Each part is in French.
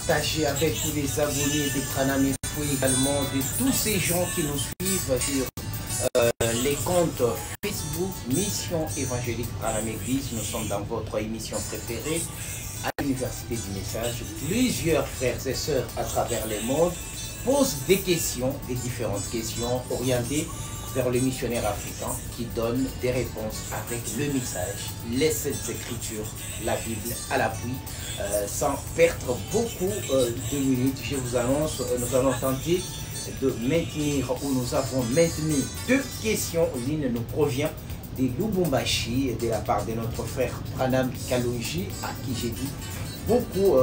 partager avec tous les abonnés de Pranam Info, également de tous ces gens qui nous suivent sur les comptes Facebook Mission Évangélique Pranam Église. Nous sommes dans votre émission préférée à l'Université du Message. Plusieurs frères et sœurs à travers le monde posent des questions, des différentes questions orientées vers le missionnaire africain qui donne des réponses avec le message, les Saintes Écritures, la Bible à l'appui. Sans perdre beaucoup de minutes, je vous annonce, nous allons tenter de maintenir, ou nous avons maintenu deux questions. L'une nous provient de Lubumbashi, de la part de notre frère Pranam Kalonji, à qui j'ai dit beaucoup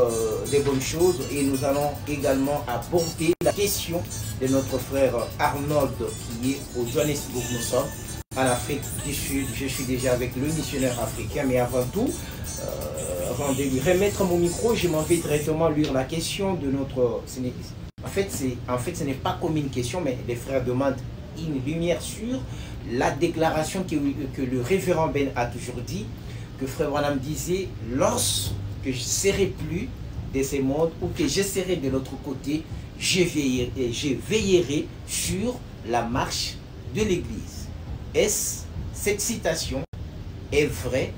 de bonnes choses, et nous allons également aborder la question de notre frère Arnold qui est au Johannesburg. Nous sommes en Afrique du Sud. Je suis déjà avec le missionnaire africain, mais avant tout, avant de lui remettre mon micro, je m'en vais directement lire la question de notre... En fait, ce n'est pas comme une question, mais les frères demandent une lumière sur la déclaration que le révérend Ben a toujours dit, que frère Branham disait: lorsque je ne serai plus de ce monde ou que je serai de l'autre côté, je veillerai sur la marche de l'Église. Est-ce cette citation est vraie,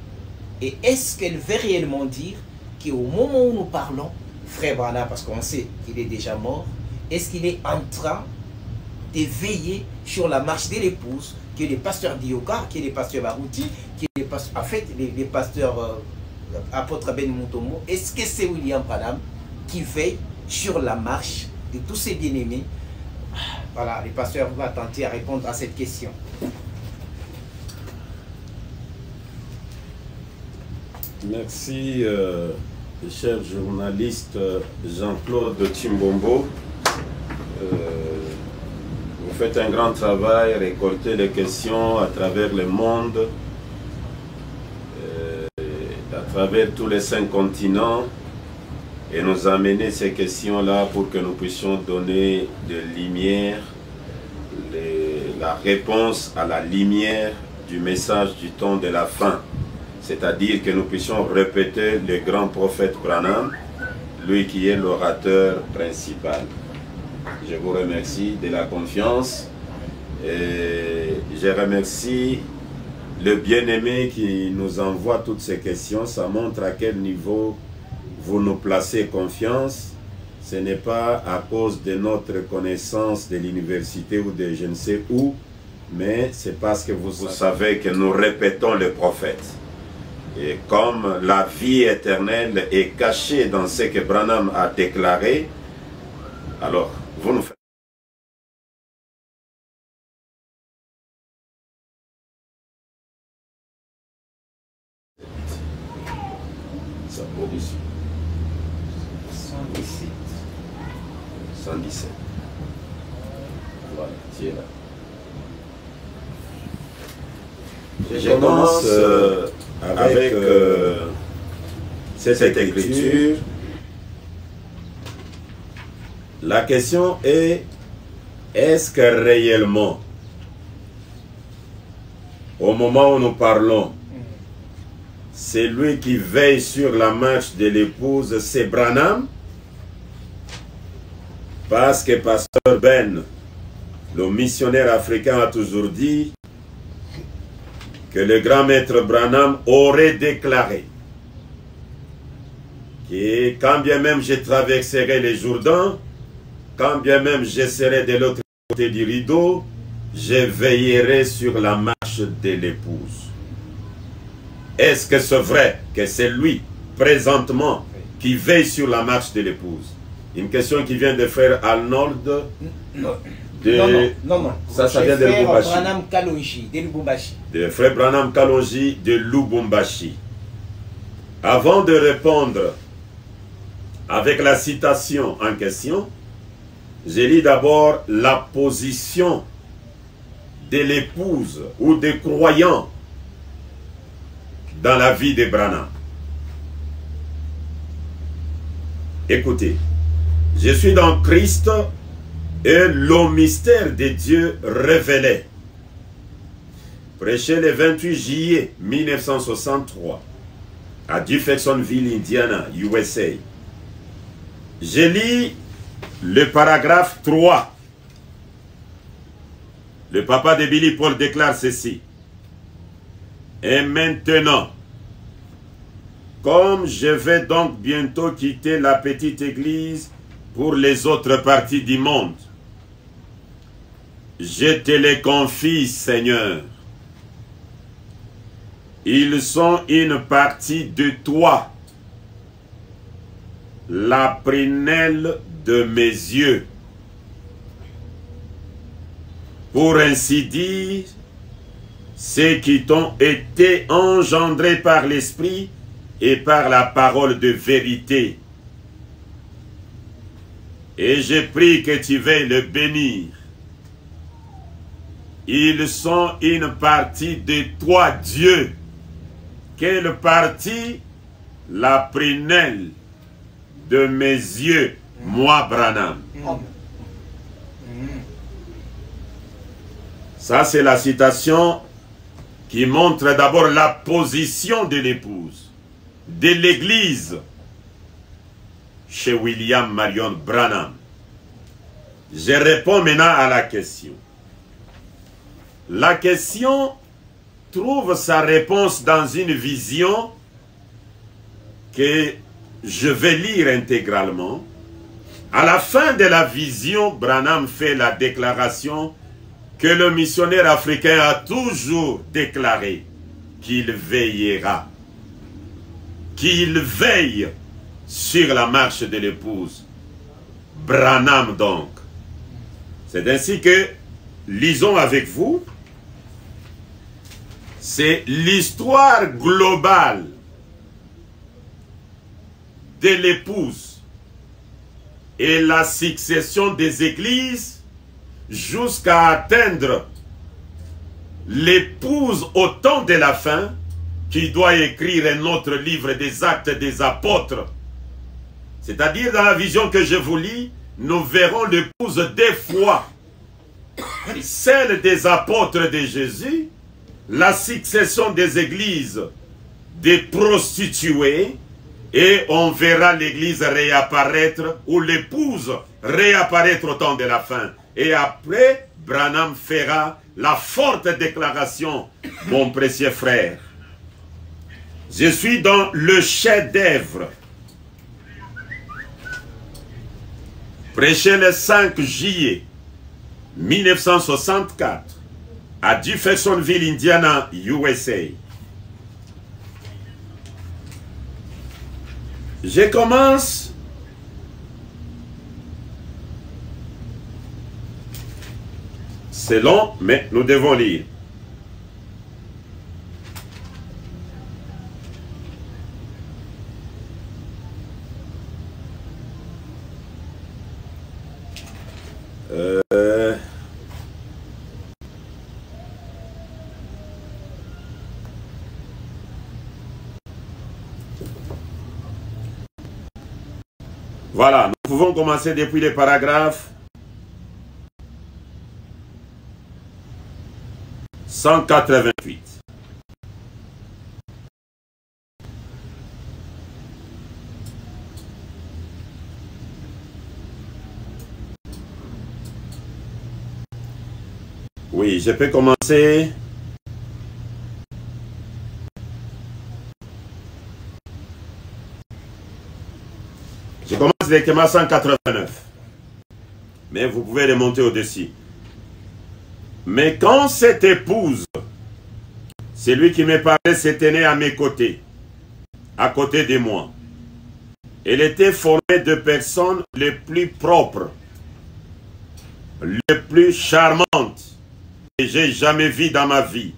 et est-ce qu'elle veut réellement dire qu'au moment où nous parlons, frère Branham, parce qu'on sait qu'il est déjà mort, est-ce qu'il est en train de veiller sur la marche de l'épouse, que les pasteurs d'Ioka, que les pasteurs Barouti, que les pasteurs, en fait, les pasteurs apôtre Ben Mutombo, est-ce que c'est William Branham qui veille sur la marche de tous ses bien-aimés? Voilà, les pasteurs vont tenter à répondre à cette question. Merci, cher journaliste Jean-Claude Chimbombo. Vous faites un grand travail, récolter les questions à travers le monde, à travers tous les 5 continents, et nous amener ces questions-là pour que nous puissions donner de lumière, la réponse à la lumière du message du temps de la fin. C'est-à-dire que nous puissions répéter le grand prophète Branham, lui qui est l'orateur principal. Je vous remercie de la confiance et je remercie le bien-aimé qui nous envoie toutes ces questions. Ça montre à quel niveau vous nous placez confiance. Ce n'est pas à cause de notre connaissance de l'université ou de je ne sais où, mais c'est parce que vous savez que nous répétons le prophète. Et comme la vie éternelle est cachée dans ce que Branham a déclaré, alors vous nous faites. Ça vaut dessus. 117. 117. Voilà, tu es là. Je commence avec cette écriture. La question est: est-ce que réellement, au moment où nous parlons, c'est lui qui veille sur la marche de l'épouse, c'est Branham? Parce que pasteur Ben, le missionnaire africain, a toujours dit que le grand maître Branham aurait déclaré que quand bien même je traverserai les Jourdains, quand bien même je serai de l'autre côté du rideau, je veillerai sur la marche de l'épouse. Est-ce que c'est vrai que c'est lui, présentement, qui veille sur la marche de l'épouse? Une question qui vient de frère Arnold. Non. Ça vient de Lubumbashi. Branham Kalonji, de Lubumbashi. De frère Branham Kalonji de Lubumbashi. Avant de répondre avec la citation en question, je lis d'abord la position de l'épouse ou des croyants dans la vie de Branham. Écoutez, je suis dans Christ et le mystère de Dieu révélé. Prêché le 28 juillet 1963 à Jeffersonville, Indiana, USA. Je lis le paragraphe 3. Le papa de Billy Paul déclare ceci. Et maintenant, comme je vais donc bientôt quitter la petite église pour les autres parties du monde, je te les confie, Seigneur. Ils sont une partie de toi, la prunelle de mes yeux. Pour ainsi dire, ceux qui t'ont été engendrés par l'Esprit et par la parole de vérité. Et je prie que tu veuilles le bénir. Ils sont une partie de toi, Dieu. Quelle partie? La prunelle de mes yeux, moi, Branham. Ça, c'est la citation qui montre d'abord la position de l'épouse, de l'église, chez William Marion Branham. Je réponds maintenant à la question. La question trouve sa réponse dans une vision que je vais lire intégralement. À la fin de la vision, Branham fait la déclaration que le missionnaire africain a toujours déclaré qu'il veillera, qu'il veille sur la marche de l'épouse. Branham donc. C'est ainsi que, lisons avec vous, c'est l'histoire globale de l'épouse et la succession des églises jusqu'à atteindre l'épouse au temps de la fin qui doit écrire un autre livre des actes des apôtres. C'est-à-dire dans la vision que je vous lis, nous verrons l'épouse deux fois. Celle des apôtres de Jésus, la succession des églises des prostituées, et on verra l'église réapparaître, ou l'épouse réapparaître au temps de la fin. Et après, Branham fera la forte déclaration, mon précieux frère. Je suis dans le chef-d'œuvre. Prêché le 5 juillet 1964 à Jeffersonville, Indiana, USA. Je commence c'est long, mais nous devons lire. Voilà, nous pouvons commencer depuis les paragraphes 188. Oui, je peux commencer. Je commence directement 189. Mais vous pouvez remonter au-dessus. Mais quand cette épouse, celui qui me parlait, se tenait à mes côtés, à côté de moi, elle était formée de personnes les plus propres, les plus charmantes que j'ai jamais vues dans ma vie.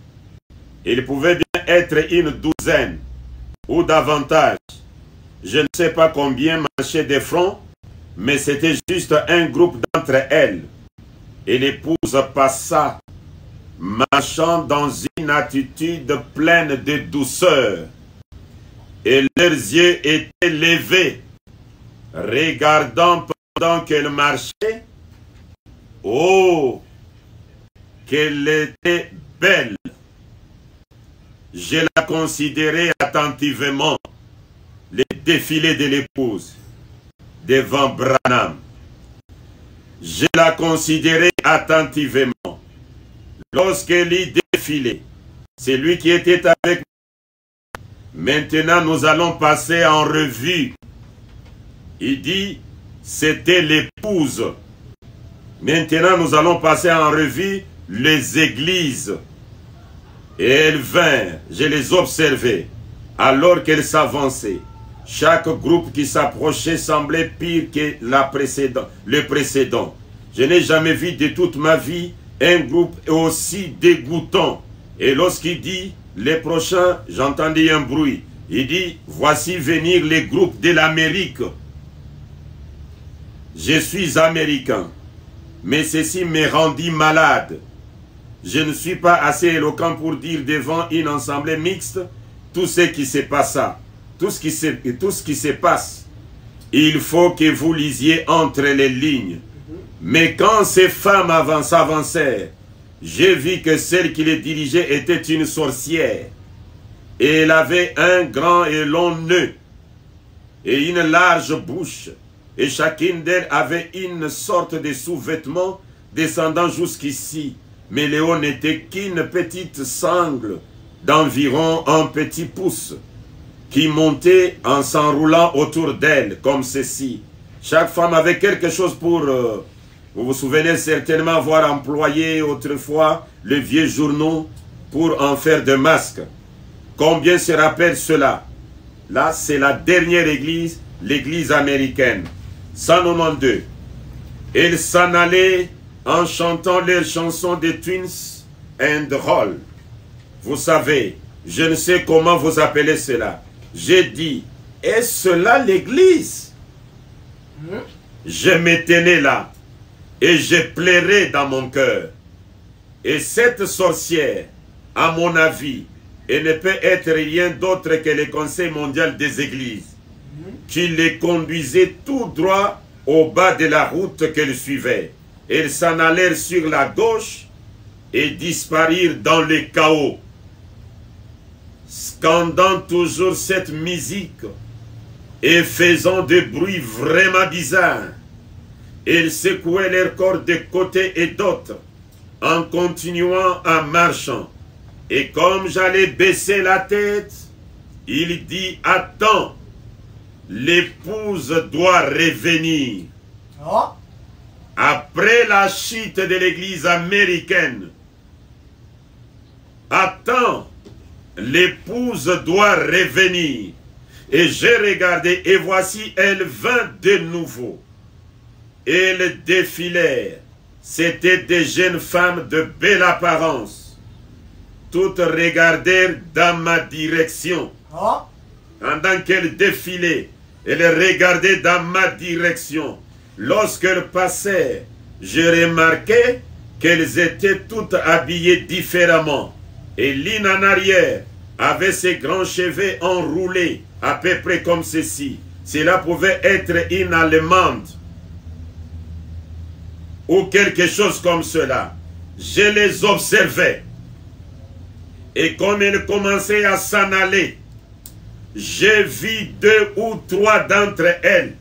Il pouvait bien être une douzaine ou davantage. Je ne sais pas combien marchaient de front, mais c'était juste un groupe d'entre elles. Et l'épouse passa, marchant dans une attitude pleine de douceur. Et leurs yeux étaient levés, regardant pendant qu'elle marchait. Oh, qu'elle était belle! Je la considérais attentivement. Les défilés de l'épouse, devant Branham. Je la considérais attentivement. Lorsqu'elle défilait, c'est lui qui était avec nous. Maintenant, nous allons passer en revue. Il dit, c'était l'épouse. Maintenant, nous allons passer en revue les églises. Et elles vinrent, je les observais, alors qu'elles s'avançaient. Chaque groupe qui s'approchait semblait pire que le précédent. Je n'ai jamais vu de toute ma vie un groupe aussi dégoûtant. Et lorsqu'il dit, les prochains, j'entendis un bruit. Il dit, voici venir les groupes de l'Amérique. Je suis américain, mais ceci me rendit malade. Je ne suis pas assez éloquent pour dire devant une assemblée mixte tout ce qui se passa, tout ce qui se passe. Il faut que vous lisiez entre les lignes. Mais quand ces femmes s'avancèrent, j'ai vu que celle qui les dirigeait était une sorcière. Et elle avait un grand et long nœud et une large bouche. Et chacune d'elles avait une sorte de sous-vêtement descendant jusqu'ici. Mais Léon n'était qu'une petite sangle d'environ un petit pouce qui montait en s'enroulant autour d'elle comme ceci. Chaque femme avait quelque chose pour... vous vous souvenez certainement avoir employé autrefois le vieux journaux pour en faire des masques. Combien se rappelle cela? Là, c'est la dernière église, l'église américaine. 192. Ils s'en allaient en chantant leurs chansons de Twins and Roll. Vous savez, je ne sais comment vous appelez cela. J'ai dit, est-ce cela l'église? Je me tenais là et je pleurais dans mon cœur. Et cette sorcière, à mon avis, elle ne peut être rien d'autre que le Conseil mondial des églises, qui les conduisait tout droit au bas de la route qu'elle suivait. Elles s'en allèrent sur la gauche et disparurent dans le chaos, scandant toujours cette musique et faisant des bruits vraiment bizarres. Elles secouaient leur corps de côté et d'autre en continuant en marchant. Et comme j'allais baisser la tête, il dit, attends, l'épouse doit revenir. Oh. Après la chute de l'église américaine, attends, l'épouse doit revenir. Et j'ai regardé, et voici, elle vint de nouveau. Elles défilèrent. C'étaient des jeunes femmes de belle apparence. Toutes regardèrent dans ma direction. Oh. Pendant qu'elles défilaient, elles regardaient dans ma direction. Lorsqu'elles passèrent, je remarquai qu'elles étaient toutes habillées différemment. Et l'une en arrière avait ses grands cheveux enroulés, à peu près comme ceci. Cela pouvait être une Allemande ou quelque chose comme cela. Je les observais. Et comme elles commençaient à s'en aller, j'ai vu 2 ou 3 d'entre elles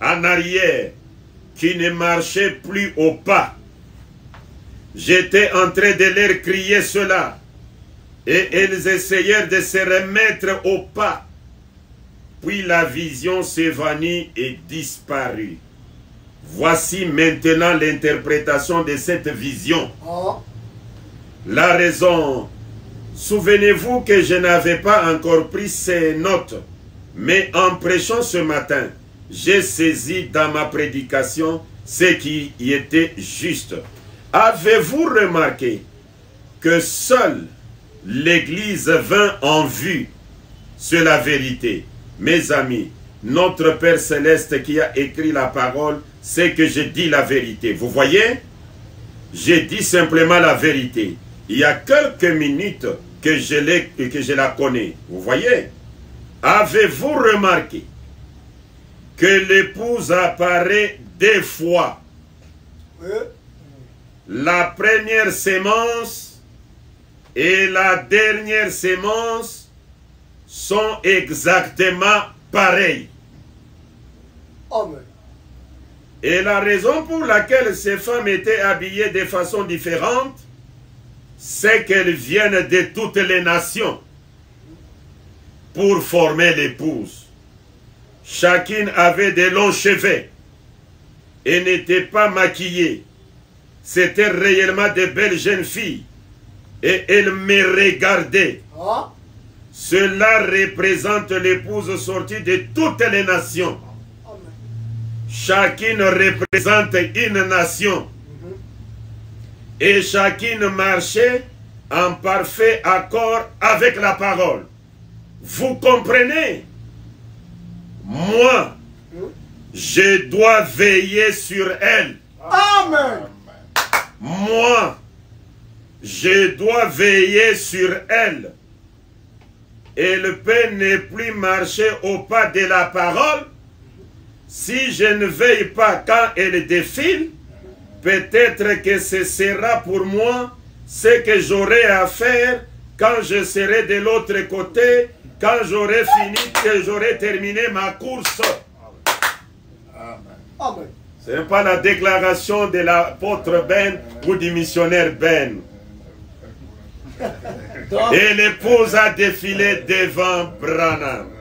en arrière qui ne marchaient plus au pas. J'étais en train de leur crier cela. Et elles essayèrent de se remettre au pas. Puis la vision s'évanouit et disparut. Voici maintenant l'interprétation de cette vision. Oh. La raison. Souvenez-vous que je n'avais pas encore pris ces notes. Mais en prêchant ce matin, j'ai saisi dans ma prédication ce qui y était juste. Avez-vous remarqué que seule l'Église vint en vue sur la vérité? Mes amis, notre Père Céleste qui a écrit la parole, c'est que je dis la vérité. Vous voyez? J'ai dit simplement la vérité. Il y a quelques minutes que je la connais. Vous voyez? Avez-vous remarqué que l'épouse apparaît 2 fois? Oui. La première sémence et la dernière sémence sont exactement pareilles. Amen. Et la raison pour laquelle ces femmes étaient habillées de façon différente, c'est qu'elles viennent de toutes les nations pour former l'épouse. Chacune avait de longs cheveux et n'était pas maquillée. C'était réellement de belles jeunes filles. Et elles me regardaient. Cela représente l'épouse sortie de toutes les nations. Chacune représente une nation. Et chacune marchait en parfait accord avec la parole. Vous comprenez? Moi, je dois veiller sur elle. Amen. Moi, je dois veiller sur elle. Elle peut ne plus marcher au pas de la parole. Si je ne veille pas quand elle défile, peut-être que ce sera pour moi ce que j'aurai à faire quand je serai de l'autre côté, quand j'aurai fini, que j'aurai terminé ma course. Amen. Ce n'est pas la déclaration de l'apôtre Ben ou du missionnaire Ben. Et l'épouse a défilé devant Branham.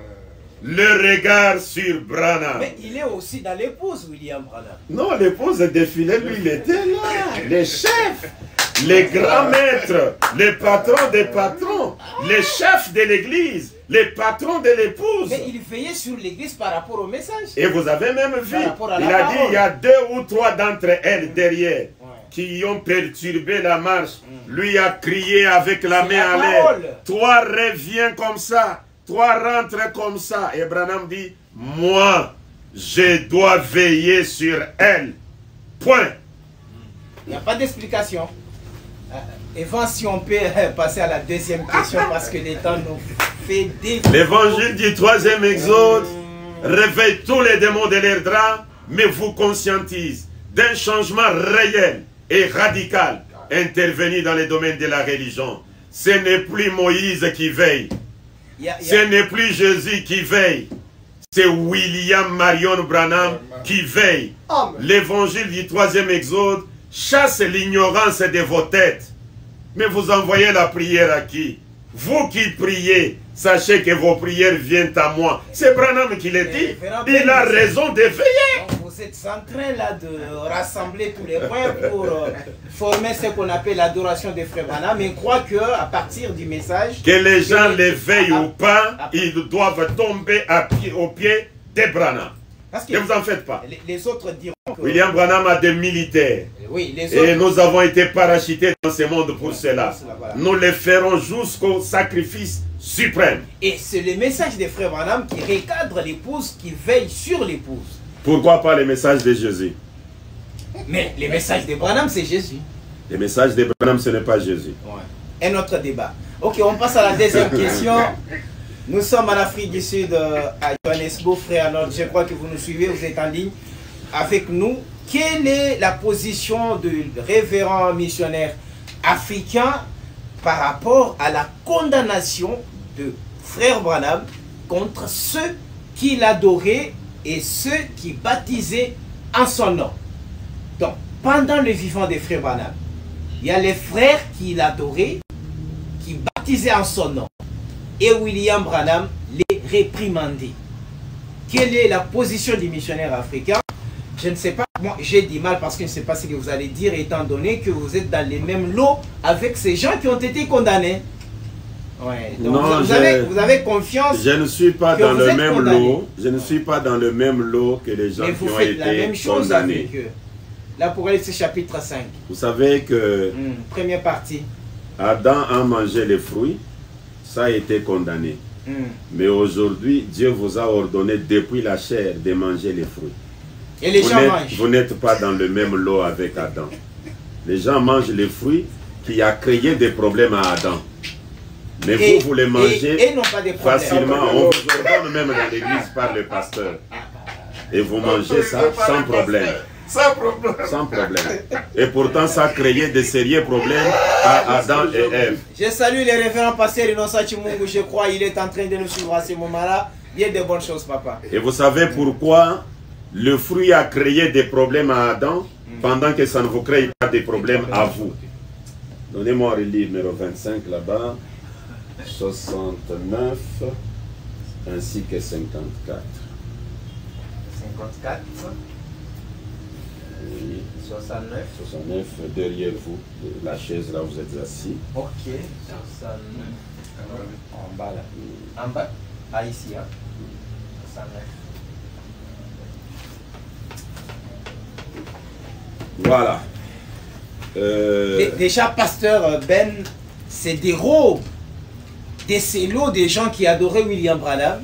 Le regard sur Branham. Mais il est aussi dans l'épouse, William Branham. Non, l'épouse défilait, lui, il était là. Les chefs, les grands maîtres, les patrons des patrons, les chefs de l'église, les patrons de l'épouse. Mais il veillait sur l'église par rapport au message. Et vous avez même vu, il a dit, il y a 2 ou 3 d'entre elles derrière qui ont perturbé la marche. Lui a crié avec la main à l'air. Toi reviens comme ça. Toi rentre comme ça. Et Branham dit, moi, je dois veiller sur elle. Point. Il n'y a pas d'explication. Evan, si on peut passer à la deuxième question parce que le temps nous fait défaut. L'évangile du 3e exode réveille tous les démons de leur drap, mais vous conscientise d'un changement réel et radical intervenu dans les domaines de la religion. Ce n'est plus Moïse qui veille. Ce n'est plus Jésus qui veille. C'est William Marion Branham qui veille. L'évangile du 3e exode chasse l'ignorance de vos têtes. Mais vous envoyez la prière à qui? Vous qui priez, sachez que vos prières viennent à moi. C'est Branham qui le dit. Il a raison de veiller. Donc vous êtes en train là de rassembler tous les points pour former ce qu'on appelle l'adoration des frères Branham. Mais crois que à partir du message... Que les gens les veillent ou pas, ils doivent tomber au pied des Branham. Parce que ne vous en faites pas. Les autres diront que... William Branham a des militaires. Oui, les autres... Et nous avons été parachutés dans ce monde pour cela. Voilà. Nous les ferons jusqu'au sacrifice suprême. Et c'est le message des frères Branham qui recadre l'épouse, qui veille sur l'épouse. Pourquoi pas le message de Jésus? Mais le message de Branham, c'est Jésus. Le message de Branham, ce n'est pas Jésus. Ouais. Un autre débat. Ok, on passe à la deuxième question. Nous sommes en Afrique du Sud, à Johannesburg, frère Arnold. Je crois que vous nous suivez, vous êtes en ligne avec nous. Quelle est la position du révérend missionnaire africain par rapport à la condamnation de frère Branham contre ceux qui l'adoraient et ceux qui baptisaient en son nom? Donc, pendant le vivant des frères Branham, il y a les frères qui l'adoraient, qui baptisaient en son nom. Et William Branham les réprimandait. Quelle est la position du missionnaire africain? Je ne sais pas. Moi, j'ai du mal parce que je ne sais pas ce que vous allez dire, étant donné que vous êtes dans les mêmes lots avec ces gens qui ont été condamnés. Ouais. Donc non, vous avez confiance. Je ne suis pas dans le même lot. Je ne suis pas dans le même lot que les gens qui ont été condamnés. Mais vous faites la même chose avec eux. L'Apocalypse chapitre 5. Vous savez que... première partie. Adam a mangé les fruits. Ça a été condamné. Mais aujourd'hui, Dieu vous a ordonné depuis la chair de manger les fruits. Et les gens mangent. Vous n'êtes pas dans le même lot avec Adam. Les gens mangent les fruits qui a créé des problèmes à Adam. Mais vous les mangez et non pas des problèmes. facilement. On vous ordonne même dans l'église par le pasteur. Et vous mangez ça sans problème. Sans problème. Et pourtant, ça a créé de sérieux problèmes à Adam et Ève. Je salue les révérends pasteurs Innocent Chimungu. Je crois qu'il est en train de nous suivre à ce moment-là. Il y a de bonnes choses, papa. Et vous savez pourquoi le fruit a créé des problèmes à Adam, pendant que ça ne vous crée pas des problèmes à vous. Donnez-moi un relire numéro 25 là-bas, 69 ainsi que 54. 54. Oui. 69. 69, derrière vous, la chaise là où vous êtes assis. Ok. 69. En bas là. En bas. Ah, ici, hein. 69. Voilà. Déjà, pasteur Ben, c'est des robes, des cellos des gens qui adoraient William Branham.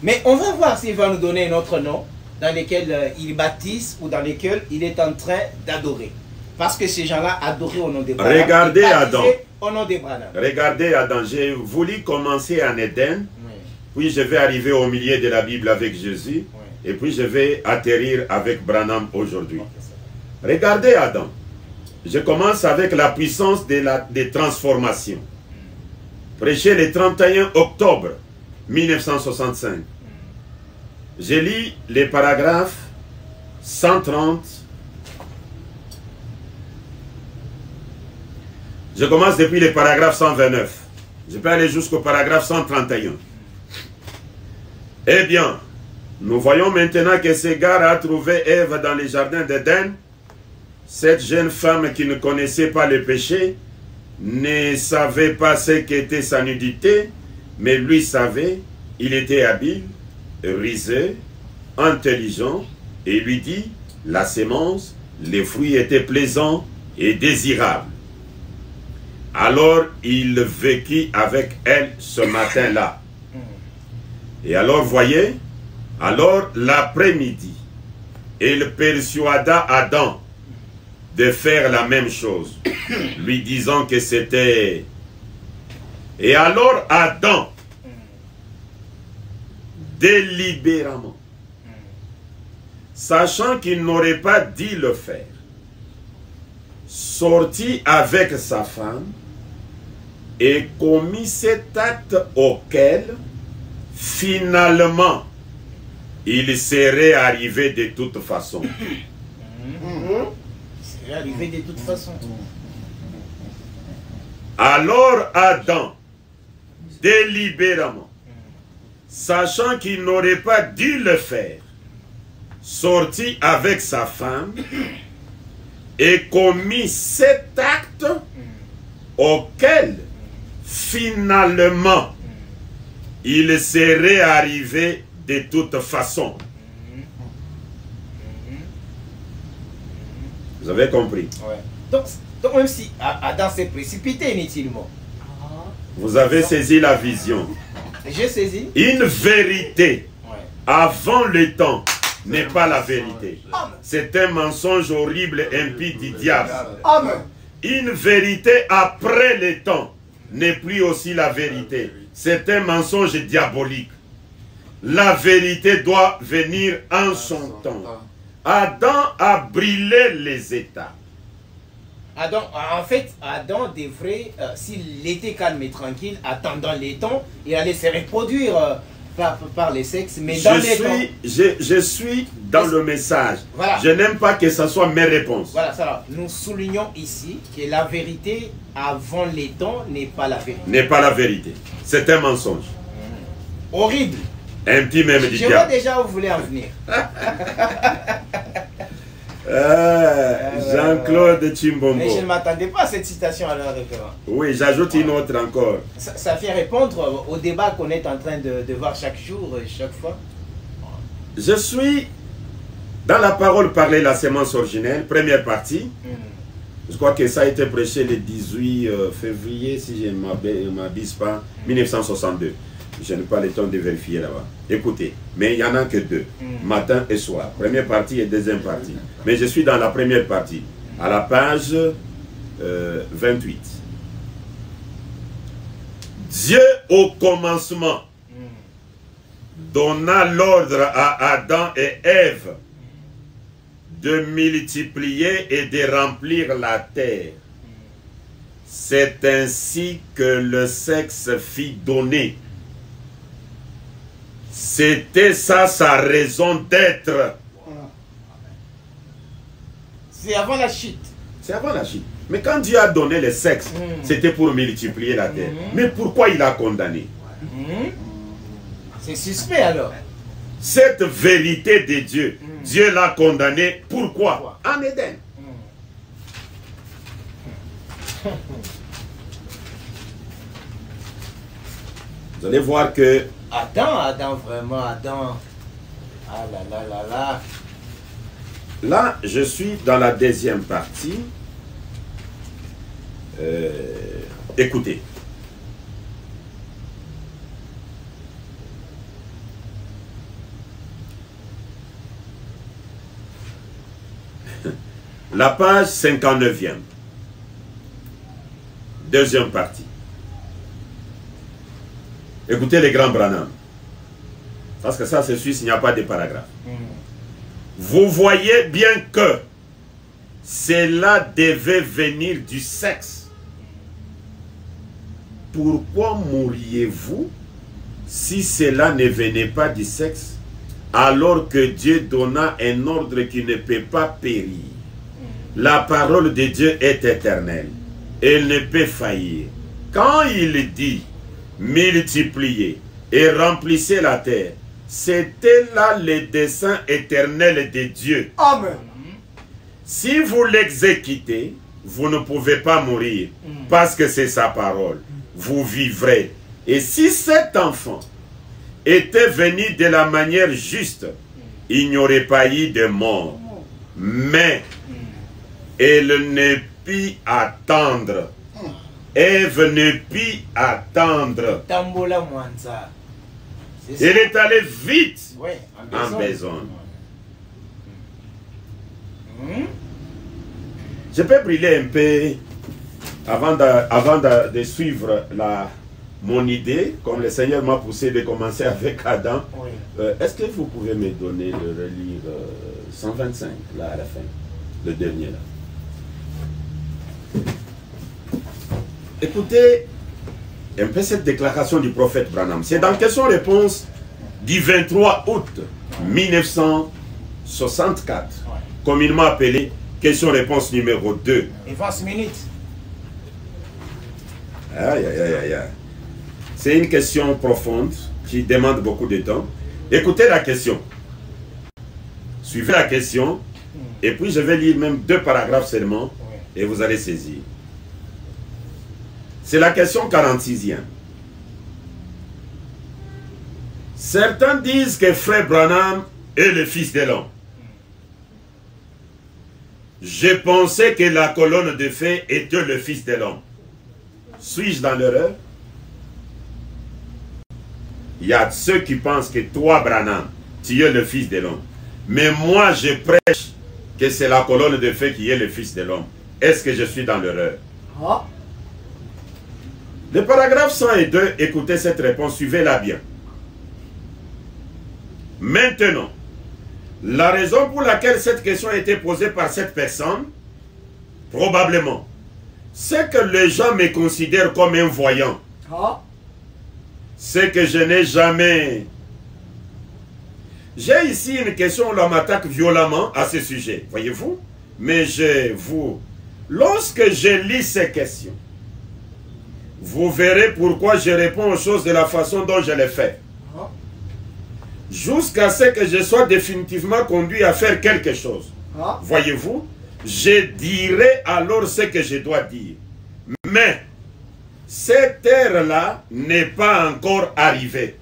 Mais on va voir s'il va nous donner un autre nom dans lequel il baptise ou dans lequel il est en train d'adorer. Parce que ces gens-là adoraient au nom de Branham. Regardez Adam. Au nom de Branham. Regardez Adam. J'ai voulu commencer en Éden. Oui. Puis je vais arriver au milieu de la Bible avec Jésus. Oui. Et puis je vais atterrir avec Branham aujourd'hui. Okay, regardez Adam. Je commence avec la puissance des transformations. Prêché le 31 octobre 1965. Je lis les paragraphes 130. Je commence depuis le paragraphe 129. Je peux aller jusqu'au paragraphe 131. Eh bien, nous voyons maintenant que Ségar a trouvé Ève dans les jardins d'Éden. Cette jeune femme qui ne connaissait pas le péché, ne savait pas ce qu'était sa nudité, mais lui savait, il était habile, rusé, intelligent, et lui dit, la sémence, les fruits étaient plaisants et désirables. Alors il vécut avec elle ce matin-là. Et alors, voyez, alors l'après-midi, il persuada Adam de faire la même chose, lui disant que c'était... Et alors Adam, délibérément, sachant qu'il n'aurait pas dû le faire, sortit avec sa femme et commit cet acte auquel, finalement, il serait arrivé de toute façon. Arrivé de toute façon. Alors Adam, délibérément, sachant qu'il n'aurait pas dû le faire, sortit avec sa femme et commit cet acte auquel, finalement, il serait arrivé de toute façon. Vous avez compris? Ouais. Donc même si Adam s'est précipité inutilement. Vous avez saisi la vision. J'ai saisi. Une vérité avant le temps n'est pas la vérité. C'est un mensonge horrible et impie du diable. Amen. Une vérité après le temps n'est plus aussi la vérité. C'est un mensonge diabolique. La vérité doit venir en son temps. Adam a brûlé les états. Adam, en fait, Adam devrait, s'il était calme et tranquille, attendant les temps, il allait se reproduire par les sexes, mais dans les temps... Je suis dans le message. Voilà. Je n'aime pas que ce soit mes réponses. Voilà, ça va. Nous soulignons ici que la vérité avant les temps n'est pas la vérité. N'est pas la vérité. C'est un mensonge. Horrible. Un petit même du diable. Je vois déjà où vous voulez en venir. Jean-Claude Chimbombo. Mais je ne m'attendais pas à cette citation à l'heure référent. Oui, j'ajoute une autre encore. Ça fait répondre au débat qu'on est en train de voir chaque jour, chaque fois. Je suis dans la parole parler la sémence originelle, première partie. Je crois que ça a été prêché le 18 février, si je ne m'abuse pas, 1962. Je n'ai pas le temps de vérifier là-bas. Écoutez, mais il n'y en a que deux, matin et soir. Première partie et deuxième partie. Mais je suis dans la première partie, à la page 28. Dieu au commencement donna l'ordre à Adam et Ève de multiplier et de remplir la terre. C'est ainsi que le sexe fit donner. C'était ça sa raison d'être. C'est avant la chute. C'est avant la chute. Mais quand Dieu a donné le sexe, c'était pour multiplier la terre. Mais pourquoi il a condamné? C'est suspect alors. Cette vérité de Dieu, Dieu l'a condamné. Pourquoi? En Éden. Vous allez voir que Adam, vraiment, Adam. Ah là là là là. là, je suis dans la deuxième partie. Écoutez. La page 59e. Deuxième partie. Écoutez les grands Branham. Parce que ça, c'est sûr, s'il n'y a pas de paragraphe. Vous voyez bien que cela devait venir du sexe. Pourquoi mourriez-vous si cela ne venait pas du sexe, alors que Dieu donna un ordre qui ne peut pas périr? La parole de Dieu est éternelle. Elle ne peut faillir. Quand il dit multipliez et remplissez la terre, c'était là le dessein éternel de Dieu. Amen. Si vous l'exécutez, vous ne pouvez pas mourir, parce que c'est sa parole. Vous vivrez. Et si cet enfant était venu de la manière juste, il n'y aurait pas eu de mort. Mais elle ne put attendre. Ève ne put attendre. Tambola Mwanza. Elle est allée vite Ouais, en besogne. Je peux brûler un peu avant de suivre mon idée, comme le Seigneur m'a poussé de commencer avec Adam. Oui. Est-ce que vous pouvez me donner de relire 125 là à la fin, le dernier là? Écoutez un peu cette déclaration du prophète Branham. C'est dans question-réponse du 23 août 1964, communément appelé question-réponse numéro 2. Et 20 minutes. Aïe, aïe, aïe, aïe. C'est une question profonde qui demande beaucoup de temps. Écoutez la question. Suivez la question. Et puis je vais lire même 2 paragraphes seulement. Et vous allez saisir. C'est la question 46e. Certains disent que Frère Branham est le fils de l'homme. Je pensais que la colonne de feu était le fils de l'homme. Suis-je dans l'erreur? Il y a ceux qui pensent que toi, Branham, tu es le fils de l'homme. Mais moi, je prêche que c'est la colonne de feu qui est le fils de l'homme. Est-ce que je suis dans l'erreur? Ah. Le paragraphe 102, écoutez cette réponse, suivez-la bien. Maintenant, la raison pour laquelle cette question a été posée par cette personne, probablement, c'est que les gens me considèrent comme un voyant. Ah. C'est que je n'ai jamais... J'ai ici une question où l'on m'attaque violemment à ce sujet, voyez-vous? Mais lorsque je lis ces questions, vous verrez pourquoi je réponds aux choses de la façon dont je les fais. Jusqu'à ce que je sois définitivement conduit à faire quelque chose. Voyez-vous, je dirai alors ce que je dois dire. Mais, cette heure-là n'est pas encore arrivée.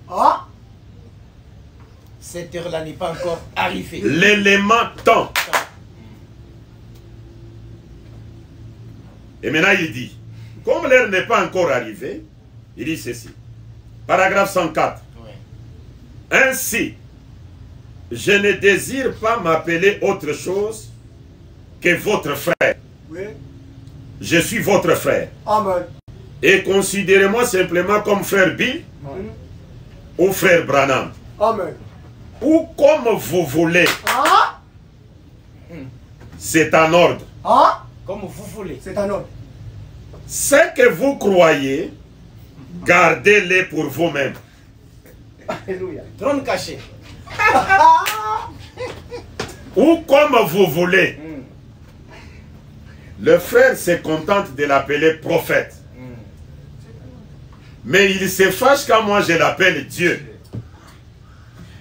Cette heure-là n'est pas encore arrivée. L'élément temps. Et maintenant il dit, comme l'heure n'est pas encore arrivée, il dit ceci. Paragraphe 104. Oui. Ainsi, je ne désire pas m'appeler autre chose que votre frère. Oui. Je suis votre frère. Amen. Et considérez-moi simplement comme frère Bill ou frère Branham. Amen. Ou comme vous voulez. Ah. C'est un ordre. Ah. Comme vous voulez. C'est un ordre. Ce que vous croyez, gardez-les pour vous-même. Alléluia. Trône caché. Ou comme vous voulez. Le frère se contente de l'appeler prophète. Mais il se fâche quand moi je l'appelle Dieu.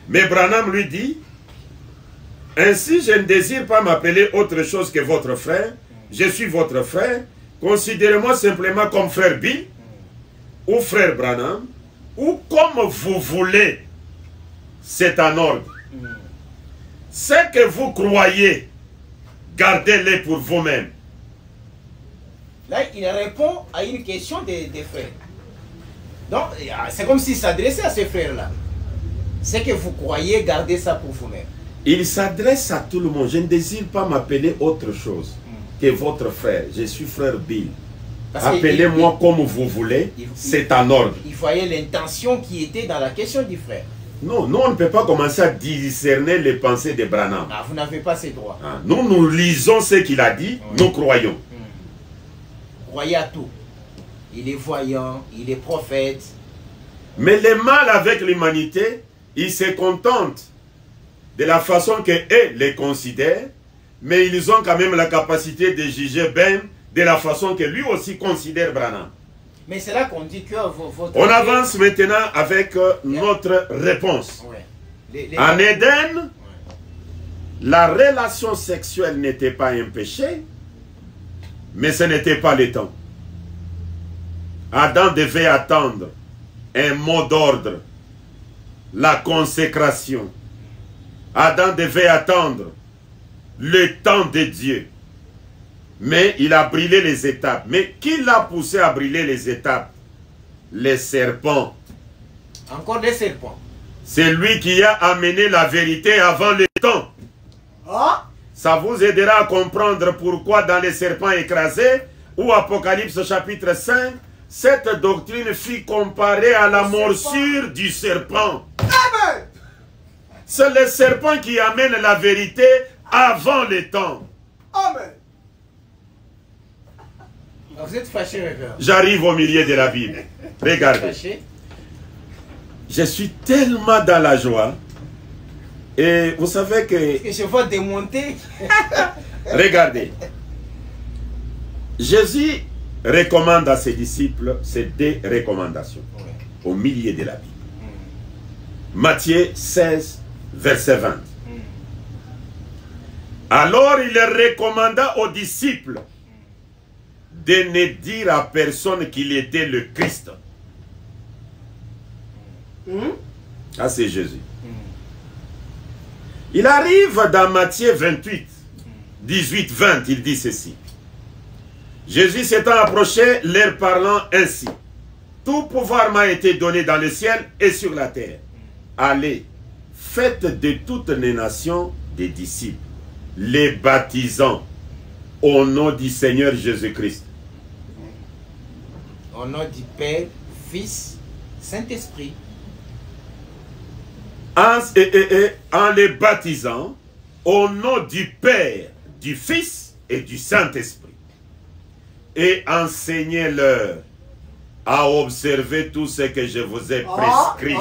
Mais Branham lui dit, ainsi je ne désire pas m'appeler autre chose que votre frère. Je suis votre frère. Considérez-moi simplement comme frère Bill ou frère Branham ou comme vous voulez. C'est en ordre. Ce que vous croyez, gardez-les pour vous-même. Là, il répond à une question des frères. Donc, c'est comme s'il s'adressait à ces frères-là. Ce que vous croyez, gardez ça pour vous-même. Il s'adresse à tout le monde. Je ne désire pas m'appeler autre chose que votre frère. Je suis frère Bill. Appelez-moi comme vous voulez. C'est en ordre. Il voyait l'intention qui était dans la question du frère. Non, nous on ne peut pas commencer à discerner les pensées de Branham. Ah, vous n'avez pas ces droits. Ah, nous lisons ce qu'il a dit, nous croyons. Croyez à tout. Il est voyant, il est prophète. Mais le mal avec l'humanité, il se contente de la façon qu'eux les considèrent, mais ils ont quand même la capacité de juger Ben de la façon que lui aussi considère Branham. Mais c'est là qu'on dit que votre... On avance maintenant avec notre réponse. Ouais. En Éden, la relation sexuelle n'était pas un péché, mais ce n'était pas le temps. Adam devait attendre un mot d'ordre, la consécration. Adam devait attendre le temps de Dieu. Mais il a brûlé les étapes. Mais qui l'a poussé à brûler les étapes? Les serpents. Encore des serpents. C'est lui qui a amené la vérité avant le temps. Ah? Ça vous aidera à comprendre pourquoi dans les serpents écrasés, ou Apocalypse chapitre 5, cette doctrine fut comparée à la morsure du serpent. Amen. C'est le serpent qui amène la vérité avant le temps. Amen. Vous êtes fâché, regarde. J'arrive au milieu de la Bible. Regardez. Fâché. Je suis tellement dans la joie. Et vous savez que... Et je vois démonter. Regardez. Jésus recommande à ses disciples ces deux recommandations au milieu de la Bible. Matthieu 16, verset 20. Alors il recommanda aux disciples de ne dire à personne qu'il était le Christ. Ah, c'est Jésus. Il arrive dans Matthieu 28, 18, 20, il dit ceci. Jésus s'étant approché, leur parlant ainsi. Tout pouvoir m'a été donné dans le ciel et sur la terre. Allez, faites de toutes les nations des disciples, les baptisant au nom du Seigneur Jésus-Christ. Au nom du Père, Fils, Saint-Esprit. En les baptisant au nom du Père, du Fils et du Saint-Esprit. Et enseignez-leur à observer tout ce que je vous ai prescrit.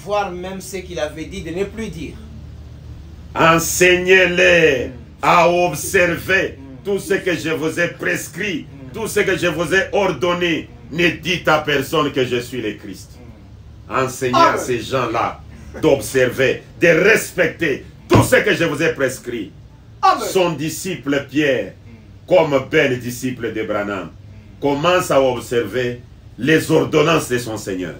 Voire même ce qu'il avait dit de ne plus dire. Enseignez-les à observer tout ce que je vous ai prescrit, tout ce que je vous ai ordonné. Ne dites à personne que je suis le Christ. Enseignez à ces gens-là d'observer, de respecter tout ce que je vous ai prescrit. Son disciple Pierre, comme bel disciple de Branham, commence à observer les ordonnances de son Seigneur.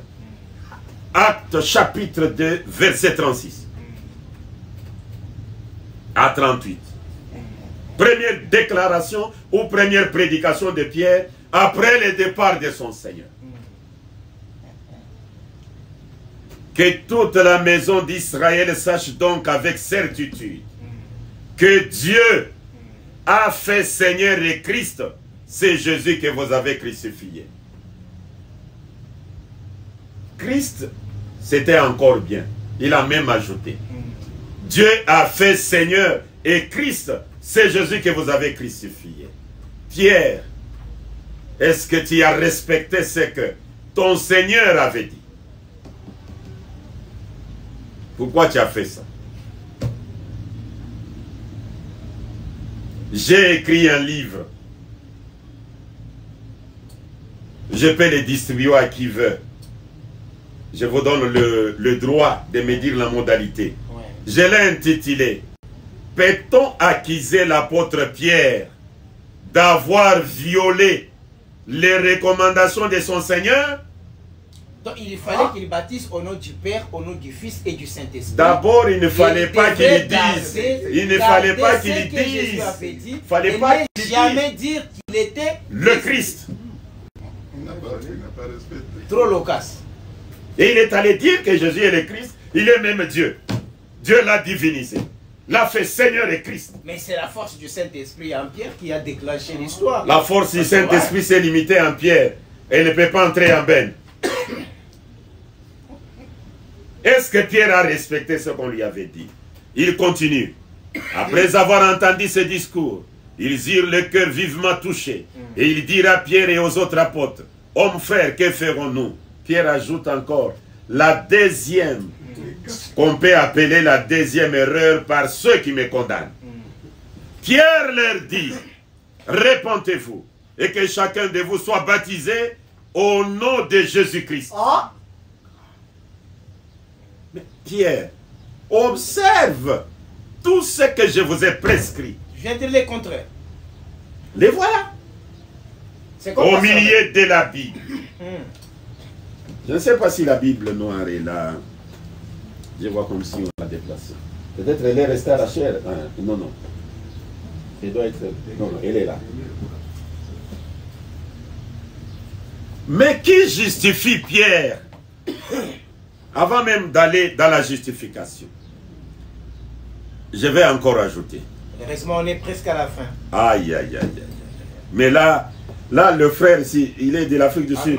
Acte chapitre 2, verset 36 à 38. Première déclaration ou première prédication de Pierre après le départ de son Seigneur. Que toute la maison d'Israël sache donc avec certitude que Dieu a fait Seigneur et Christ, c'est Jésus que vous avez crucifié. Christ, c'était encore bien. Il a même ajouté. Dieu a fait Seigneur et Christ, c'est Jésus que vous avez crucifié. Pierre, est-ce que tu as respecté ce que ton Seigneur avait dit? Pourquoi tu as fait ça? j'ai écrit un livre. Je peux le distribuer à qui veut. Je vous donne le droit de me dire la modalité. Ouais. Je l'ai intitulé « Peut-on accuser l'apôtre Pierre d'avoir violé les recommandations de son Seigneur ?» Donc il fallait qu'il baptise au nom du Père, au nom du Fils et du Saint-Esprit. D'abord, il ne fallait pas qu'il dise. Il ne fallait pas qu'il dise. Il ne fallait pas qu'il dise. Jamais dire qu'il était le Christ. Il n'a pas respecté. Trop loquace. Et il est allé dire que Jésus est le Christ. Il est même Dieu. Dieu l'a divinisé. L'a fait Seigneur et Christ. Mais c'est la force du Saint-Esprit en Pierre qui a déclenché l'histoire. La force du Saint-Esprit s'est limitée en Pierre. Elle ne peut pas entrer en Ben. Est-ce que Pierre a respecté ce qu'on lui avait dit? Il continue. Après avoir entendu ce discours, ils eurent le cœur vivement touché. Et il dira à Pierre et aux autres apôtres, « Hommes frères, que ferons-nous » Pierre ajoute encore, la deuxième, qu'on peut appeler la deuxième erreur par ceux qui me condamnent. Pierre leur dit, « Répentez-vous et que chacun de vous soit baptisé au nom de Jésus-Christ. » Pierre, observe tout ce que je vous ai prescrit. Je viens de dire les contraires. Les voilà. Au milieu de la Bible. Je ne sais pas si la Bible noire est là. Je vois comme si on l'a déplacée. Peut-être elle est restée à la chair. Non, non. Elle doit être... Non, non, elle est là. Mais qui justifie Pierre? Avant même d'aller dans la justification, je vais encore ajouter. Heureusement, on est presque à la fin. Aïe, aïe, aïe, aïe. Mais là, le frère, si, il est de l'Afrique du Sud.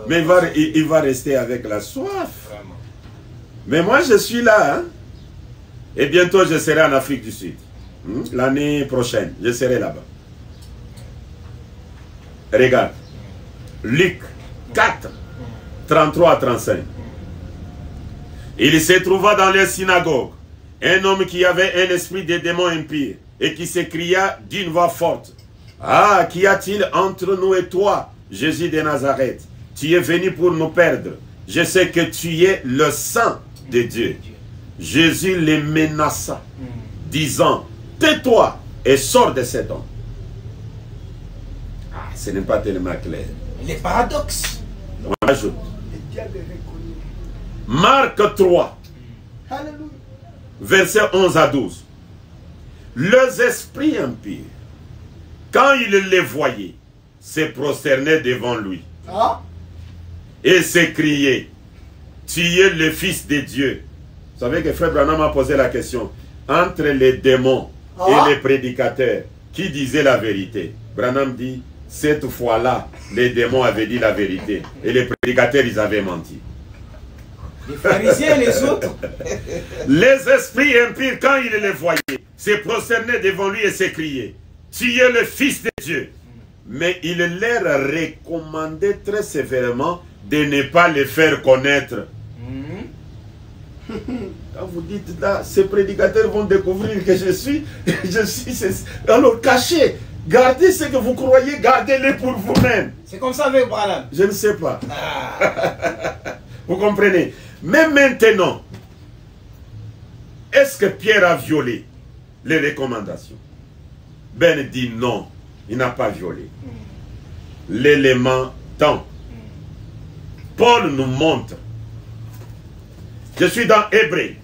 Mais il va rester avec la soif. Vraiment. Mais moi, je suis là. Hein? Et bientôt, je serai en Afrique du Sud. L'année prochaine, je serai là-bas. Regarde. Luc 4, 33 à 35. Il se trouva dans les synagogues un homme qui avait un esprit de démon impie et qui s'écria d'une voix forte, « Ah, qu'y a-t-il entre nous et toi, Jésus de Nazareth? Tu es venu pour nous perdre. Je sais que tu es le Saint de Dieu. » Jésus les menaça, disant, « Tais-toi et sors de cet homme. » Ah, ce n'est pas tellement clair. Les paradoxes. On ajoute. Marc 3, versets 11 à 12. Les esprits impies, quand ils les voyaient, se prosternaient devant lui et s'écriaient, « Tu es le Fils de Dieu. » Vous savez que Frère Branham a posé la question, entre les démons et les prédicateurs, qui disait la vérité? Branham dit, cette fois-là, les démons avaient dit la vérité et les prédicateurs, ils avaient menti. Les pharisiens et les autres. Les esprits impies, quand ils les voyaient, se prosternaient devant lui et s'écriaient, « Tu es le Fils de Dieu. » Mais il leur recommandait très sévèrement de ne pas les faire connaître. Quand vous dites là, ces prédicateurs vont découvrir que je suis alors cachez, gardez ce que vous croyez, gardez-le pour vous-même. C'est comme ça avec Branham. Je ne sais pas. Vous comprenez? Mais maintenant, est-ce que Pierre a violé les recommandations? Ben dit non, il n'a pas violé. L'élément temps. Paul nous montre. Je suis dans Hébreux.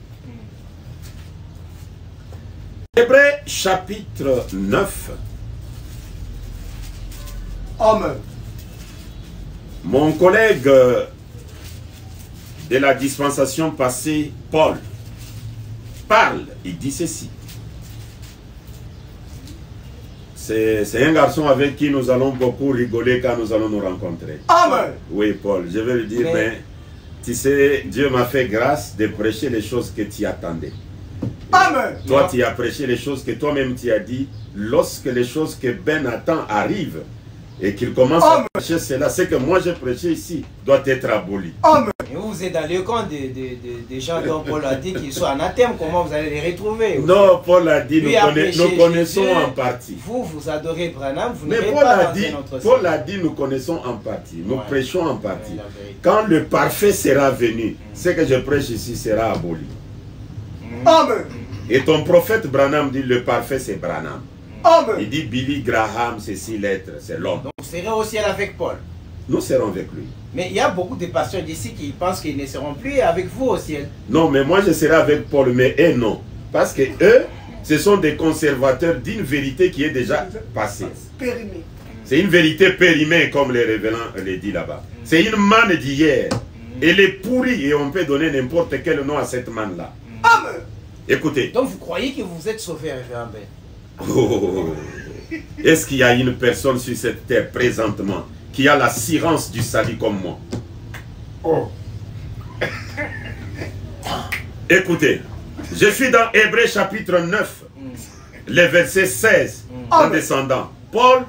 Hébreux chapitre 9. Amen. Mon collègue de la dispensation passée, Paul, parle, il dit ceci. C'est un garçon avec qui nous allons beaucoup rigoler quand nous allons nous rencontrer. Amen. Oui, Paul, je vais lui dire, mais tu sais, Dieu m'a fait grâce de prêcher les choses que tu attendais. Amen. Toi, tu as prêché les choses que toi-même tu as dit. Lorsque les choses que Ben attend arrivent et qu'il commence à prêcher cela, ce que moi j'ai prêché ici doit être aboli. Amen. Et vous vous êtes dans le camp des gens dont Paul a dit qu'ils sont anathèmes, comment vous allez les retrouver? Non, Paul a dit, Lui nous connaissons Jésus, en partie. Vous adorez Branham, vous Mais n'irez Paul pas a dans dit, un autre Paul a dit, nous connaissons en partie, nous Ouais. prêchons en partie. Ouais, la vérité. Quand le parfait sera venu, ce que je prêche ici sera aboli. Amen. Et ton prophète Branham dit, le parfait c'est Branham. Amen. Il dit, Billy Graham, c'est 6 lettres, c'est l'homme. Donc vous serez au ciel avec Paul. Nous serons avec lui. Mais il y a beaucoup de pasteurs d'ici qui pensent qu'ils ne seront plus avec vous au ciel. Non, mais moi je serai avec Paul, mais eux non. Parce que eux, ce sont des conservateurs d'une vérité qui est déjà passée. Périmé. C'est une vérité périmée, comme les révélants le disent là-bas. C'est une manne d'hier. Elle est pourrie et on peut donner n'importe quel nom à cette manne-là. Amen. Écoutez. Donc vous croyez que vous êtes sauvé, révérend Ben? Oh, est-ce qu'il y a une personne sur cette terre présentement qui a l'assurance du salut comme moi? Oh. Écoutez, je suis dans Hébreux chapitre 9, le verset 16, en descendant. Paul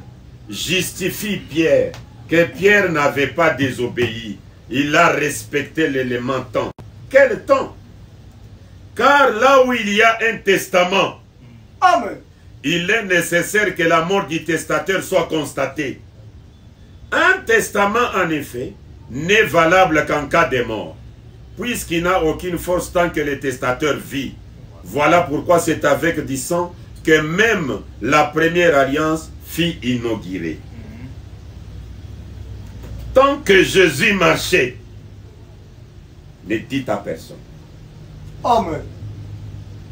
justifie Pierre, que Pierre n'avait pas désobéi. Il a respecté l'élément temps. Quel temps? Car là où il y a un testament, Amen. il est nécessaire que la mort du testateur soit constatée. Un testament, en effet, n'est valable qu'en cas de mort, puisqu'il n'a aucune force tant que le testateur vit. Voilà pourquoi c'est avec du sang que même la première alliance fut inaugurée. Tant que Jésus marchait, ne dites à personne. Amen.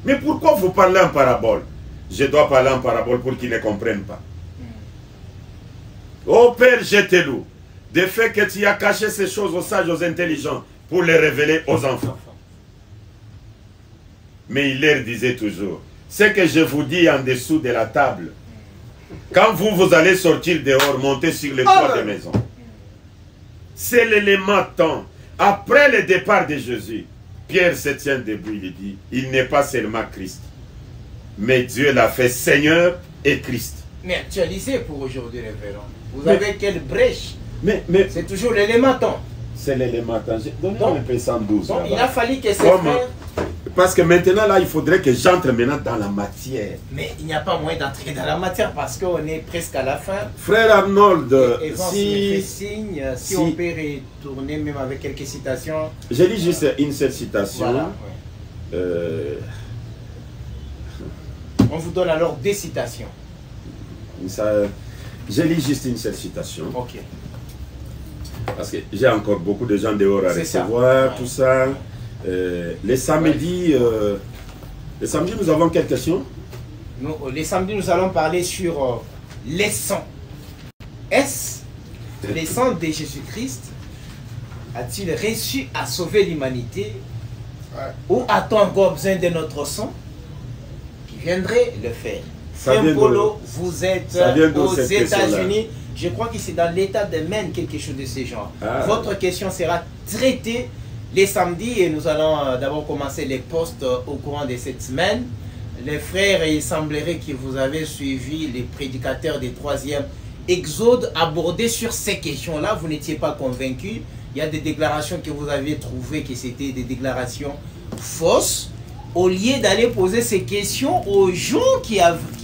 Mais pourquoi vous parlez en parabole? Je dois parler en parabole pour qu'ils ne comprennent pas. Ô Père, je te loue de fait que tu as caché ces choses aux sages, aux intelligents, pour les révéler aux enfants. Mais il leur disait toujours, ce que je vous dis en dessous de la table, quand vous allez sortir dehors, montez sur le toit de maison. C'est l'élément temps. Après le départ de Jésus, Pierre se tient debout, il dit, il n'est pas seulement Christ, mais Dieu l'a fait Seigneur et Christ. Mais actualisez pour aujourd'hui, révérend. Vous avez quelle brèche? Mais C'est toujours l'élément temps. c'est l'élément temps. Donnez-moi un peu 112. Donc il a fallu que ces Comment? frères... Parce que maintenant, là, il faudrait que j'entre maintenant dans la matière. Mais il n'y a pas moyen d'entrer dans la matière parce qu'on est presque à la fin. Frère Arnold, Et Vance me fait signe, si on peut retourner même avec quelques citations. Je lis juste une seule citation. Voilà, ouais. On vous donne alors des citations. Je lis juste une seule citation. Ok. Parce que j'ai encore beaucoup de gens dehors à C'est ça. recevoir, Ouais. tout ça. Les samedis, nous avons quelle question? Nous, les samedis, nous allons parler sur les sangs. Est-ce le sang de Jésus-Christ a-t-il réussi à sauver l'humanité? Ou a-t-on encore besoin de notre sang qui viendrait le faire? Ça Polo, vous êtes d'où aux cette question-là? États-Unis. Je crois que c'est dans l'état de Maine, quelque chose de ce genre. Ah. Votre question sera traitée les samedis et nous allons d'abord commencer les postes au courant de cette semaine. Les frères, il semblerait que vous avez suivi les prédicateurs des 3e Exode abordés sur ces questions-là. Vous n'étiez pas convaincus. Il y a des déclarations que vous aviez trouvées que c'était des déclarations fausses. Au lieu d'aller poser ces questions aux gens qui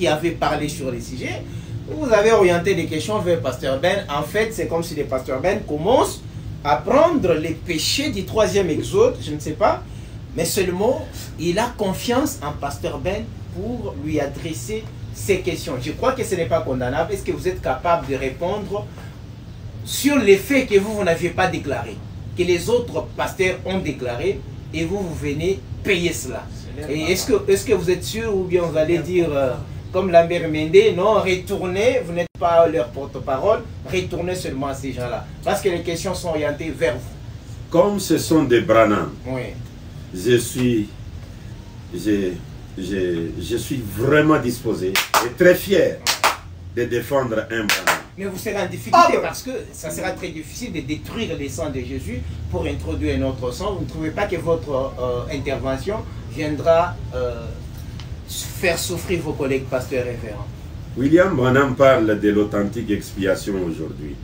avaient parlé sur les sujets, vous avez orienté des questions vers Pasteur Ben. En fait, c'est comme si le Pasteur Ben commence à prendre les péchés du 3e Exode, je ne sais pas, mais seulement il a confiance en Pasteur Ben pour lui adresser ces questions. Je crois que ce n'est pas condamnable. Est-ce que vous êtes capable de répondre sur les faits que vous n'aviez pas déclarés, que les autres pasteurs ont déclaré, et vous venez payer cela? Et est-ce que vous êtes sûr, ou bien vous allez dire, comme Lambert Mende, non, retournez, vous n'êtes pas leur porte-parole, retournez seulement à ces gens-là. Parce que les questions sont orientées vers vous. Comme ce sont des Branham, Oui. je suis vraiment disposé et très fier de défendre un Branham. Mais vous serez en difficulté parce que ça sera très difficile de détruire les sangs de Jésus pour introduire un autre sang. Vous ne trouvez pas que votre intervention viendra faire souffrir vos collègues pasteurs révérends? William Branham parle de l'authentique expiation aujourd'hui.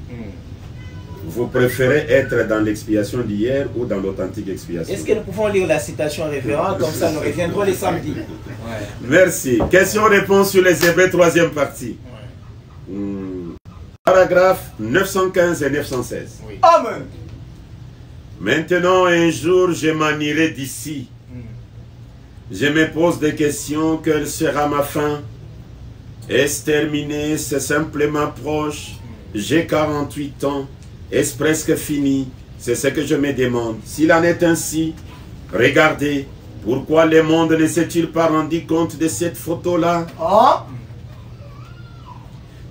Vous préférez être dans l'expiation d'hier ou dans l'authentique expiation? Est-ce que nous pouvons lire la citation référente, comme ça nous reviendrons les samedis? Merci. Question-réponse sur les Hébreux, troisième partie. Paragraphe 915 et 916. Oui. Amen. Maintenant, un jour, je m'en irai d'ici. Je me pose des questions. Quelle sera ma fin? Est-ce terminé? C'est simplement proche? J'ai 48 ans. Est-ce presque fini? C'est ce que je me demande. S'il en est ainsi, regardez. Pourquoi le monde ne s'est-il pas rendu compte de cette photo-là? Ah.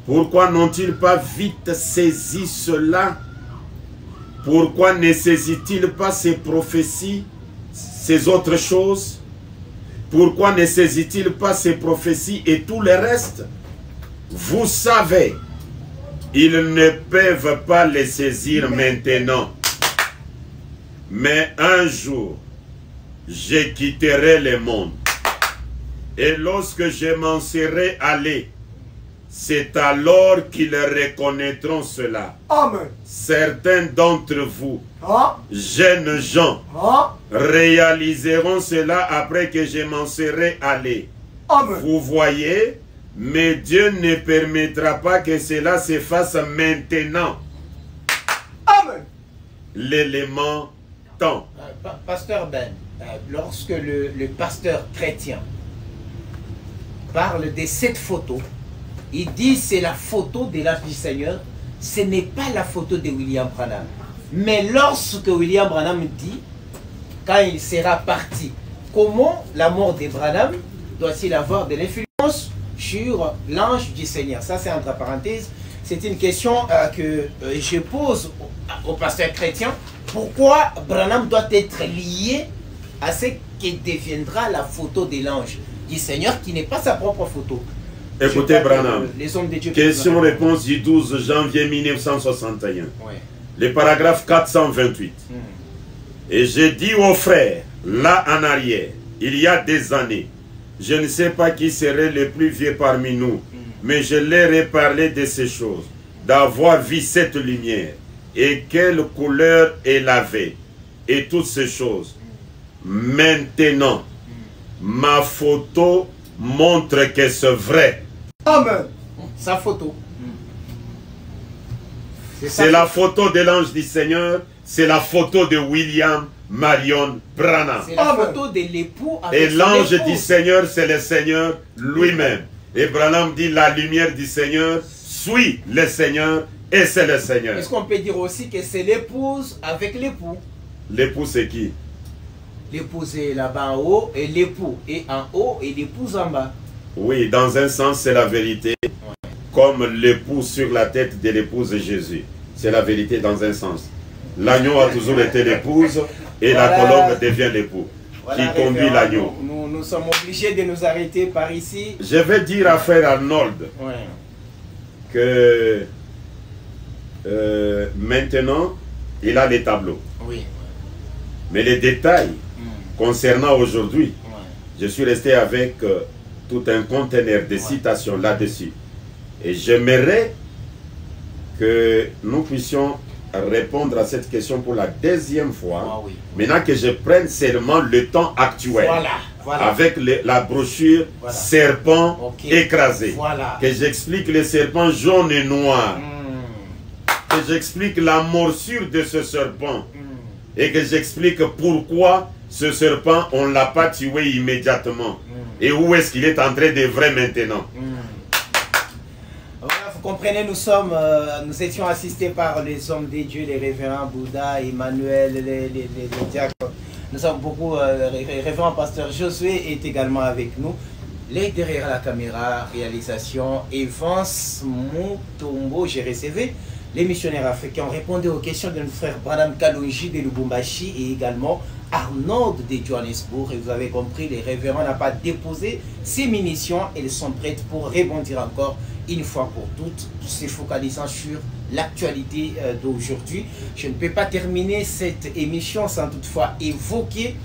Pourquoi n'ont-ils pas vite saisi cela? Pourquoi ne saisit-il pas ces prophéties, ces autres choses? Pourquoi ne saisit-il pas ces prophéties et tout le reste? Vous savez, ils ne peuvent pas les saisir maintenant. Mais un jour, je quitterai le monde. Et lorsque je m'en serai allé, c'est alors qu'ils reconnaîtront cela. Amen. Certains d'entre vous, Ah. jeunes gens, Ah. réaliseront cela après que je m'en serai allé. Amen. Vous voyez, mais Dieu ne permettra pas que cela se fasse maintenant. Amen. L'élément temps. Pasteur Ben, lorsque le pasteur chrétien parle de cette photo, il dit c'est la photo de l'âge du Seigneur, ce n'est pas la photo de William Branham. Mais lorsque William Branham dit, quand il sera parti, comment la mort de Branham doit-il avoir de l'influence sur l'ange du Seigneur? Ça c'est entre parenthèses, c'est une question que je pose au pasteur chrétien. Pourquoi Branham doit être lié à ce qui deviendra la photo de l'ange du Seigneur qui n'est pas sa propre photo? Écoutez Branham, les hommes de Dieu. question-réponse du 12 janvier 1961. Ouais. Le paragraphe 428. Et j'ai dit aux frères, là en arrière, il y a des années, je ne sais pas qui serait le plus vieux parmi nous, mais je leur ai parlé de ces choses, d'avoir vu cette lumière, et quelle couleur elle avait, et toutes ces choses. Maintenant, ma photo montre que c'est vrai. Amen. Sa photo. C'est la photo de l'ange du Seigneur, c'est la photo de William Marion Branham. C'est la photo de l'époux avec Et son l'ange épouse. du Seigneur, c'est le Seigneur lui-même. Et Branham dit, la lumière du Seigneur suit le Seigneur et c'est le Seigneur. Est-ce qu'on peut dire aussi que c'est l'épouse avec l'époux? L'époux, c'est qui? L'épouse est là-bas en haut et l'époux est en haut et l'épouse en bas. Oui, dans un sens, c'est la vérité. Comme l'époux sur la tête de l'épouse Jésus. C'est la vérité dans un sens. L'agneau a toujours été l'épouse et la colombe devient l'époux qui conduit l'agneau. Nous sommes obligés de nous arrêter par ici. Je vais dire à frère Arnold que maintenant, il a les tableaux. Oui. Mais les détails concernant aujourd'hui, je suis resté avec tout un conteneur de citations là-dessus. Et j'aimerais que nous puissions répondre à cette question pour la deuxième fois. Maintenant que je prenne seulement le temps actuel. Avec la brochure serpent écrasé. Que j'explique le serpent jaune et noir. Que j'explique la morsure de ce serpent. Et que j'explique pourquoi ce serpent, on ne l'a pas tué immédiatement. Et où est-ce qu'il est en train de vrai maintenant. Voilà, vous comprenez, nous étions assistés par les hommes des dieux, les révérends Bouddha, Emmanuel, les diacres. Nous sommes beaucoup, le révérend pasteur Josué est également avec nous. Les derrière la caméra, réalisation, Evans Mutombo, j'ai recevé. Les missionnaires africains ont répondu aux questions de notre frère Branham Kalonji de Lubumbashi et également Arnold de Johannesburg. Et vous avez compris, les révérends n'ont pas déposé ces munitions. Elles sont prêtes pour rebondir encore une fois pour toutes, se focalisant sur l'actualité d'aujourd'hui. Je ne peux pas terminer cette émission sans toutefois évoquer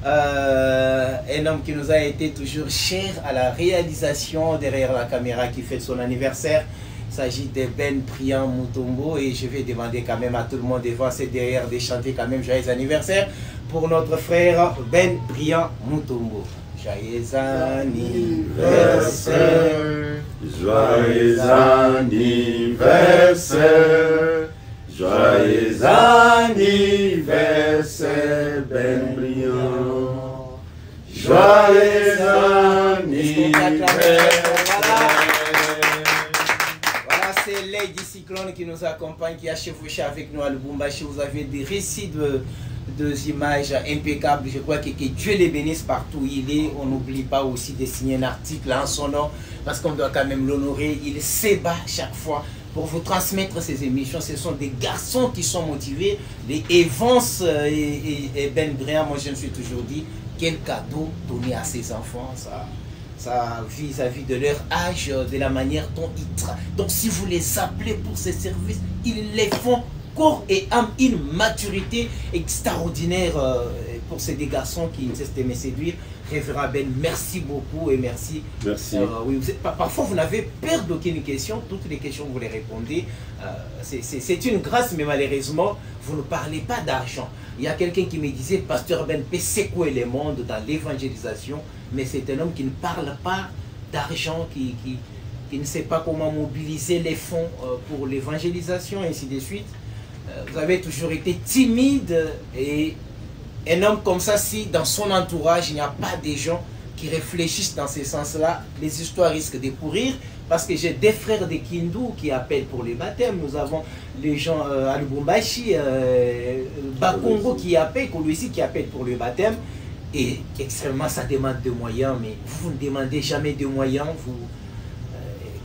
un homme qui nous a été toujours cher à la réalisation derrière la caméra, qui fête son anniversaire. Il s'agit de Ben Brian Mutombo et je vais demander quand même à tout le monde de voir c'est derrière de chanter quand même joyeux anniversaire pour notre frère Ben Brian Mutombo. Joyeux anniversaire, joyeux anniversaire, joyeux anniversaire, Ben Brian. Joyeux anniversaire. Voilà, c'est Lady Cyclone qui nous accompagne, qui a chevauché avec nous à Lubumbashi. Vous avez des récits de images impeccables. Je crois que Dieu les bénisse partout où il est. On n'oublie pas aussi de signer un article en son nom parce qu'on doit quand même l'honorer. Il s'ébat chaque fois pour vous transmettre ces émissions. Ce sont des garçons qui sont motivés. Les Evans et Ben Brian, moi je me suis toujours dit, quel cadeau donner à ces enfants, ça vis-à-vis de leur âge, de la manière dont ils travaillent. Donc si vous les appelez pour ces services, ils les font corps et âme, une maturité extraordinaire pour ces deux garçons qui ne cessent de me séduire. Révérend Ben, merci beaucoup et merci. Merci. Oui, parfois vous n'avez peur d'aucune question, toutes les questions vous les répondez. C'est une grâce, mais malheureusement, vous ne parlez pas d'argent. Il y a quelqu'un qui me disait, Pasteur Ben peut secouer le monde dans l'évangélisation, mais c'est un homme qui ne parle pas d'argent, qui ne sait pas comment mobiliser les fonds pour l'évangélisation, et ainsi de suite. Vous avez toujours été timide et un homme comme ça, si dans son entourage, il n'y a pas des gens qui réfléchissent dans ce sens-là, les histoires risquent de pourrir. Parce que j'ai des frères de Kindu qui appellent pour les baptêmes. Nous avons les gens à Lubumbashi, Bakongo qui appellent, Kolwezi qui appellent pour le baptême. Et extrêmement, ça demande de moyens, mais vous ne demandez jamais de moyens.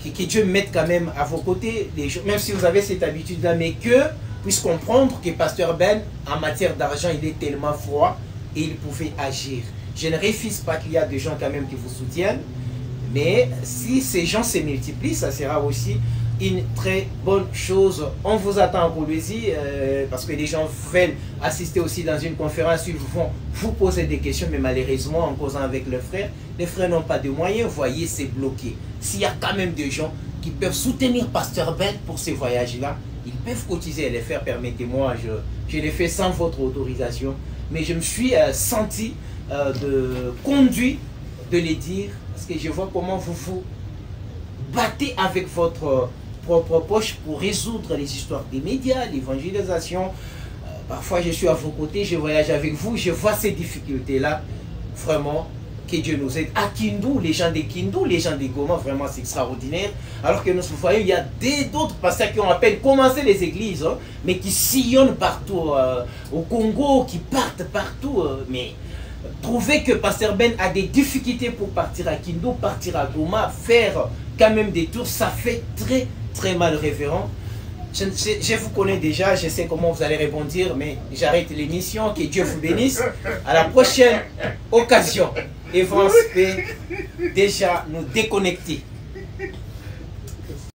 Que Dieu mette quand même à vos côtés, les gens, même si vous avez cette habitude-là, mais que puisse comprendre que Pasteur Ben, en matière d'argent, il est tellement froid et il pouvait agir. Je ne refuse pas qu'il y a des gens quand même qui vous soutiennent, mais si ces gens se multiplient, ça sera aussi une très bonne chose. On vous attend en Kolwezi parce que les gens veulent assister aussi dans une conférence, ils vont vous poser des questions, mais malheureusement, en causant avec les frères n'ont pas de moyens, voyez, c'est bloqué. S'il y a quand même des gens qui peuvent soutenir Pasteur Ben pour ces voyages-là, ils peuvent cotiser et les faire, permettez-moi, je l'ai fait sans votre autorisation, mais je me suis senti conduit de les dire, parce que je vois comment vous vous battez avec votre propre poche pour résoudre les histoires des médias, l'évangélisation. Parfois je suis à vos côtés, je voyage avec vous, je vois ces difficultés-là. Vraiment, que Dieu nous aide. À Kindu, les gens de Kindu, les gens de Goma, vraiment c'est extraordinaire. Alors que nous voyons, il y a d'autres pasteurs qui ont à peine commencé les églises, hein, mais qui sillonnent partout au Congo, qui partent partout. Mais trouver que Pasteur Ben a des difficultés pour partir à Kindu, partir à Goma, faire quand même des tours, ça fait très très mal, révérend. Je vous connais déjà, je sais comment vous allez répondre, mais j'arrête l'émission, que Dieu vous bénisse. À la prochaine occasion. Evans peut déjà nous déconnecter.